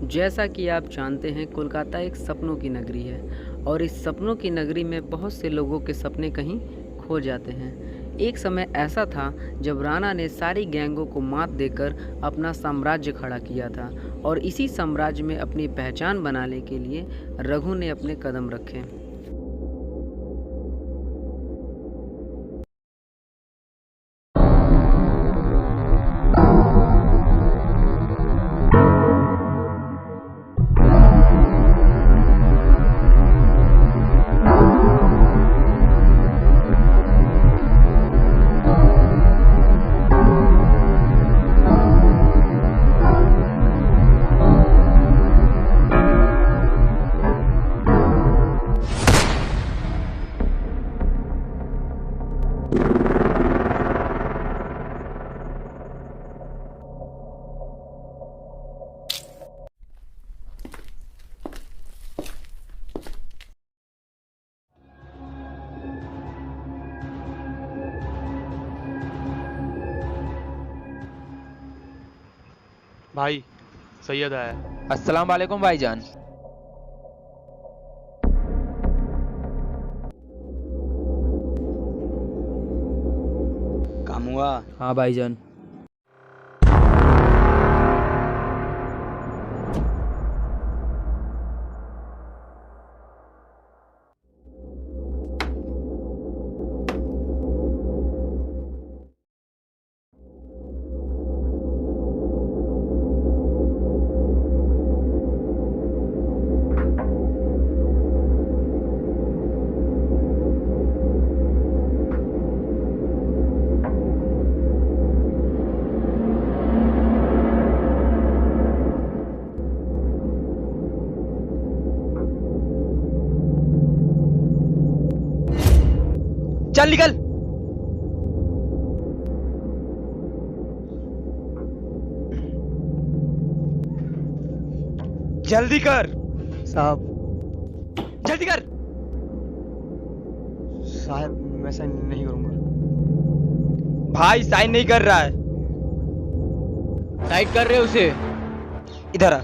जैसा कि आप जानते हैं, कोलकाता एक सपनों की नगरी है और इस सपनों की नगरी में बहुत से लोगों के सपने कहीं खो जाते हैं। एक समय ऐसा था जब राणा ने सारी गैंगों को मात देकर अपना साम्राज्य खड़ा किया था और इसी साम्राज्य में अपनी पहचान बनाने के लिए रघु ने अपने कदम रखे। भाई सैयद आया। अस्सलाम वालेकुम भाईजान। काम हुआ? हाँ भाईजान। चल निकल। जल्दी कर साहब। जल्दी कर। साहब मैं साइन नहीं करूंगा। भाई साइन नहीं कर रहा है। साइड कर रहे हो उसे। इधर आ।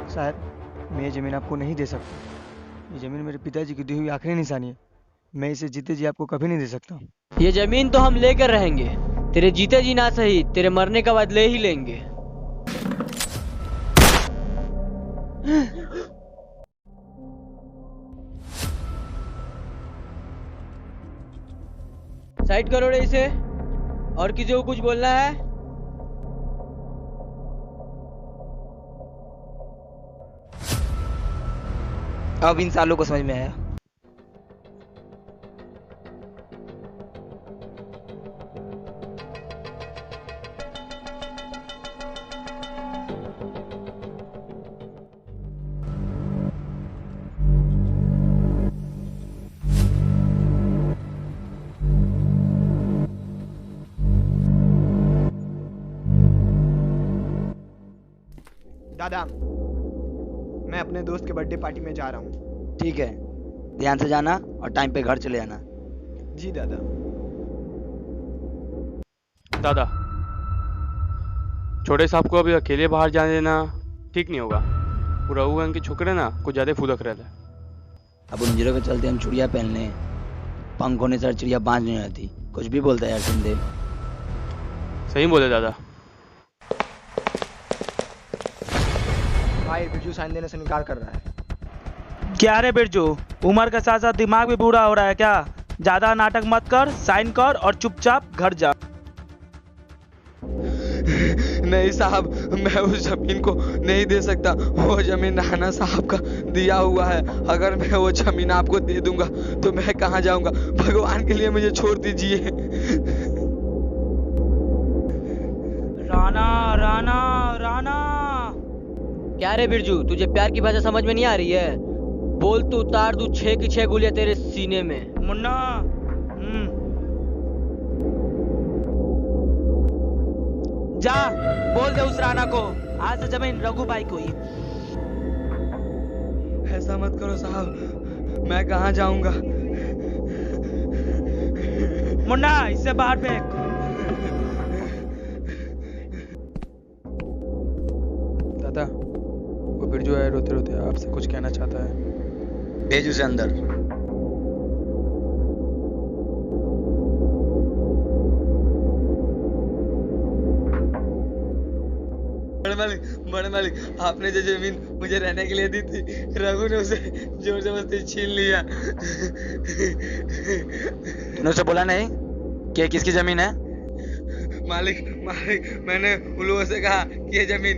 साहब मैं ये जमीन आपको नहीं दे सकता। ये जमीन मेरे पिताजी की दी हुई आखिरी निशानी है। मैं इसे जीते जी आपको कभी नहीं दे सकता। ये जमीन तो हम लेकर रहेंगे, तेरे जीते जी ना सही, तेरे मरने का बाद ले ही लेंगे। साइड करो रे इसे। और किसी को कुछ बोलना है? अब इन सालों को समझ में आया। दादा मैं अपने दोस्त के बर्थडे पार्टी में जा रहा हूँ। ठीक है, ध्यान से जाना और टाइम पे घर चले आना। जी दादा। दादा, छोटे साहब को अभी अकेले बाहर जाने देना ठीक नहीं होगा। पूरा गैंग के छोकरे ना कुछ ज्यादा फुदक रहे थे। अब उन जीरो के चलते हम चुड़िया पहन लें। पंख होने से चिड़िया बांझ नहीं रहती। कुछ भी बोलता है यार सिंधे। सही बोले दादा। भाई बिरजू साइन देने से इनकार कर रहा है। क्या रे बिरजू, उम्र के साथ साथ दिमाग भी बूढ़ा हो रहा है क्या? ज्यादा नाटक मत कर, साइन कर और चुपचाप घर जा। नहीं साहब, मैं उस जमीन को नहीं दे सकता। वो जमीन राणा साहब का दिया हुआ है। अगर मैं वो जमीन आपको दे दूंगा तो मैं कहाँ जाऊंगा? भगवान के लिए मुझे छोड़ दीजिए। राणा राणा राणा। क्या रे बिरजू, तुझे प्यार की भाषा समझ में नहीं आ रही है? बोल तो उतार दूं 6 की 6 गोलियां तेरे सीने में। मुन्ना। जा बोल दे उस राणा को आज से जमीन रघु भाई को ही। ऐसा मत करो साहब, मैं कहाँ जाऊंगा? मुन्ना इसे बाहर फेंक। दादा, वो बिरजू आया रोते रोते आपसे कुछ कहना चाहता है। भेज उसे अंदर। बड़े मालिक, आपने जो जमीन मुझे रहने के लिए दी थी, रघु ने उसे जोर जबरदस्ती छीन लिया। तूने उसे बोला नहीं कि ये किसकी जमीन है? मालिक, मैंने उन लोगों से कहा कि ये जमीन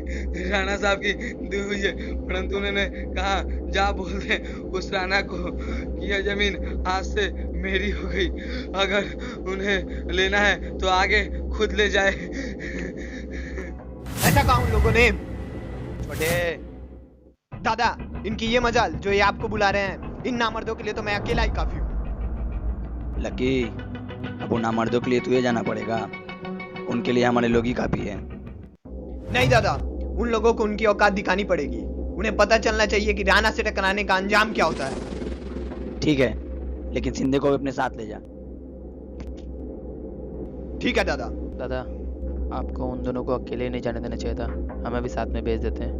राणा साहब की दी हुई है, परंतु उन्होंने कहा जा बोल दे उस राणा को कि यह जमीन आज से मेरी हो गई, अगर उन्हें लेना है तो आगे खुद ले जाए। ऐसा कहा उन लोगों ने? छोटे दादा, इनकी ये मजाल जो ये आपको बुला रहे हैं, इन नामर्दों के लिए तो मैं अकेला ही काफी हूँ। लकी, अब उन नामर्दों के लिए तुझे जाना पड़ेगा, उनके लिए हमारे लोग ही काफी है। नहीं दादा, उन लोगों को उनकी औकात दिखानी पड़ेगी। उन्हें पता चलना चाहिए कि राणा से टकराने का अंजाम क्या होता है। ठीक है, लेकिन सिंधे को भी अपने साथ ले जा। ठीक है दादा। दादा, आपको उन दोनों को अकेले नहीं जाने देना चाहिए था, हमें भी साथ में भेज देते हैं।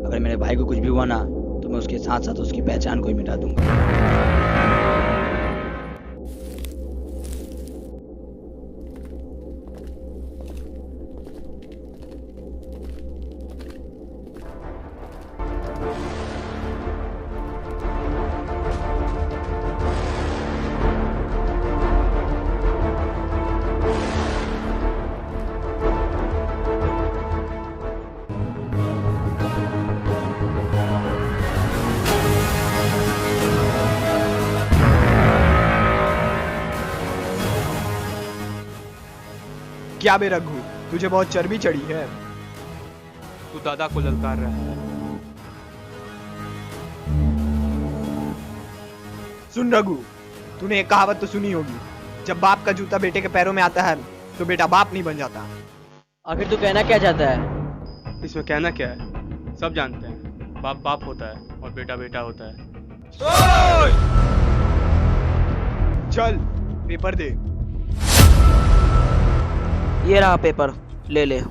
अगर मेरे भाई को कुछ भी हुआ ना तो मैं उसके साथ साथ उसकी पहचान को ही मिटा दूंगा। क्या बे रघु, तुझे बहुत चर्बी चढ़ी है। तू दादा को ललकार रहा है। सुन रघु, तूने एक कहावत तो सुनी होगी, जब बाप का जूता बेटे के पैरों में आता है तो बेटा बाप नहीं बन जाता। आखिर तू कहना क्या चाहता है? इसमें कहना क्या है, सब जानते हैं, बाप बाप होता है और बेटा बेटा होता है। चल पेपर दे। ये रहा पेपर, ले ले।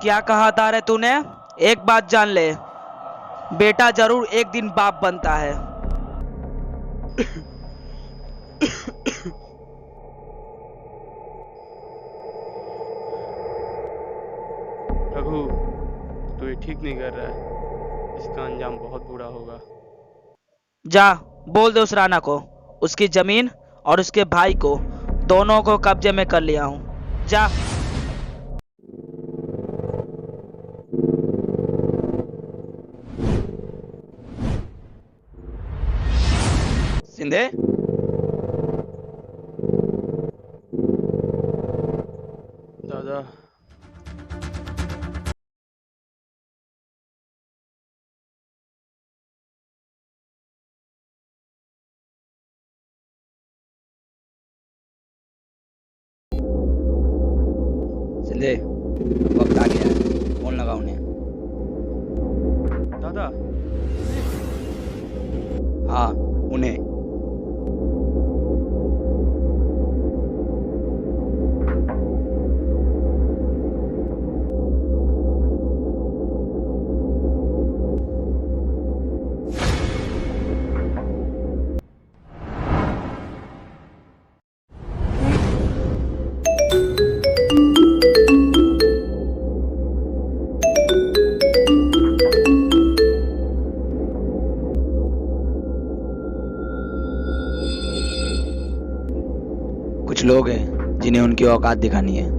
क्या कहा था रे तूने? एक बात जान ले, बेटा जरूर एक दिन बाप बनता है। रघु, तू ये ठीक नहीं कर रहा है, इसका अंजाम बहुत बुरा होगा। जा बोल दे उस राणा को, उसकी जमीन और उसके भाई को दोनों को कब्जे में कर लिया हूँ। जा। सिंधे, दादा, सिंधे, वक्त आ गया है, फोन लगा उन्हें। दादा, हाँ, उन्हें। कुछ लोग हैं जिन्हें उनकी औकात दिखानी है।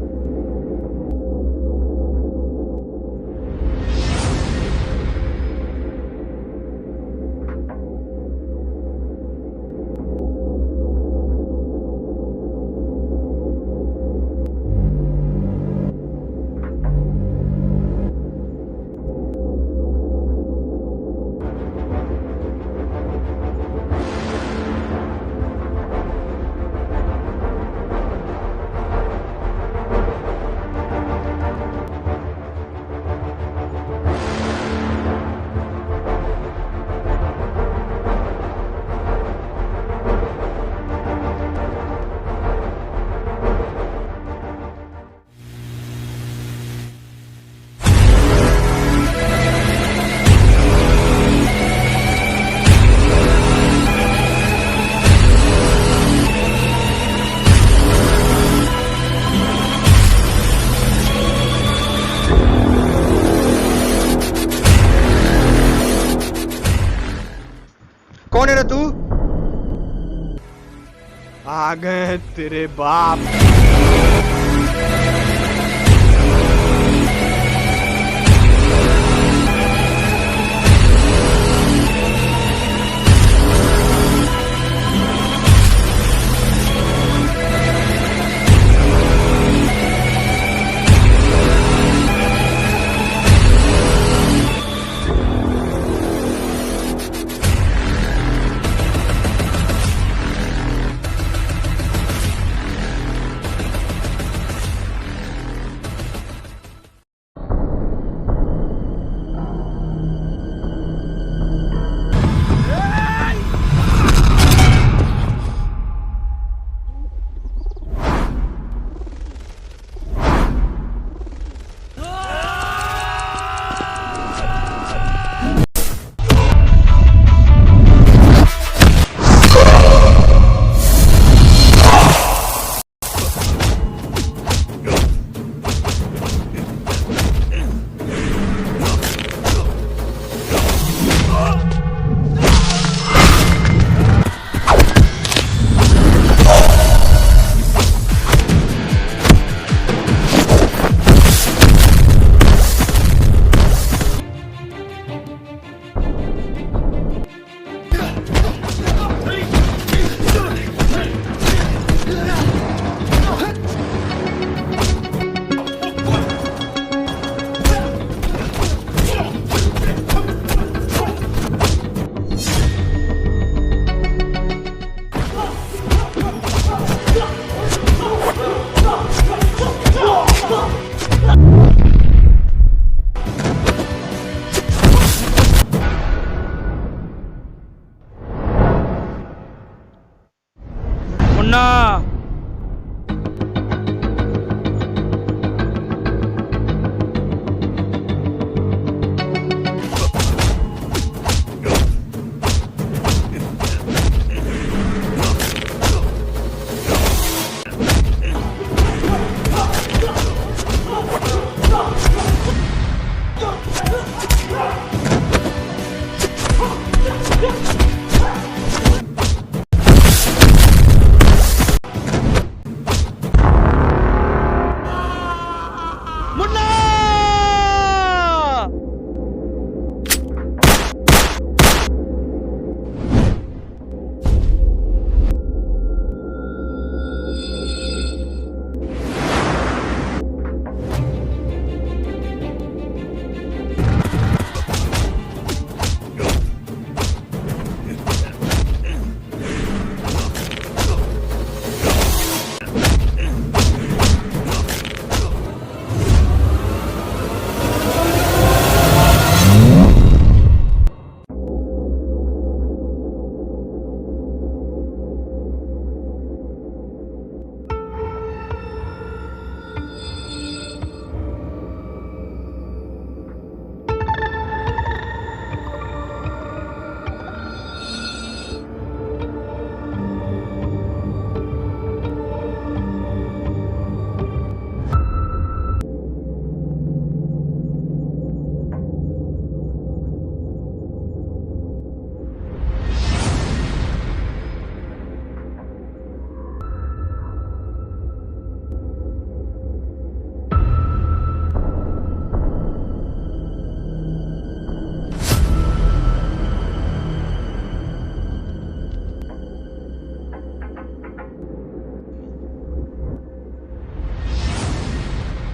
आ गए तेरे बाप। मुन्ना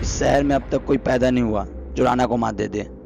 इस शहर में अब तक कोई पैदा नहीं हुआ जो राणा को मात दे दे।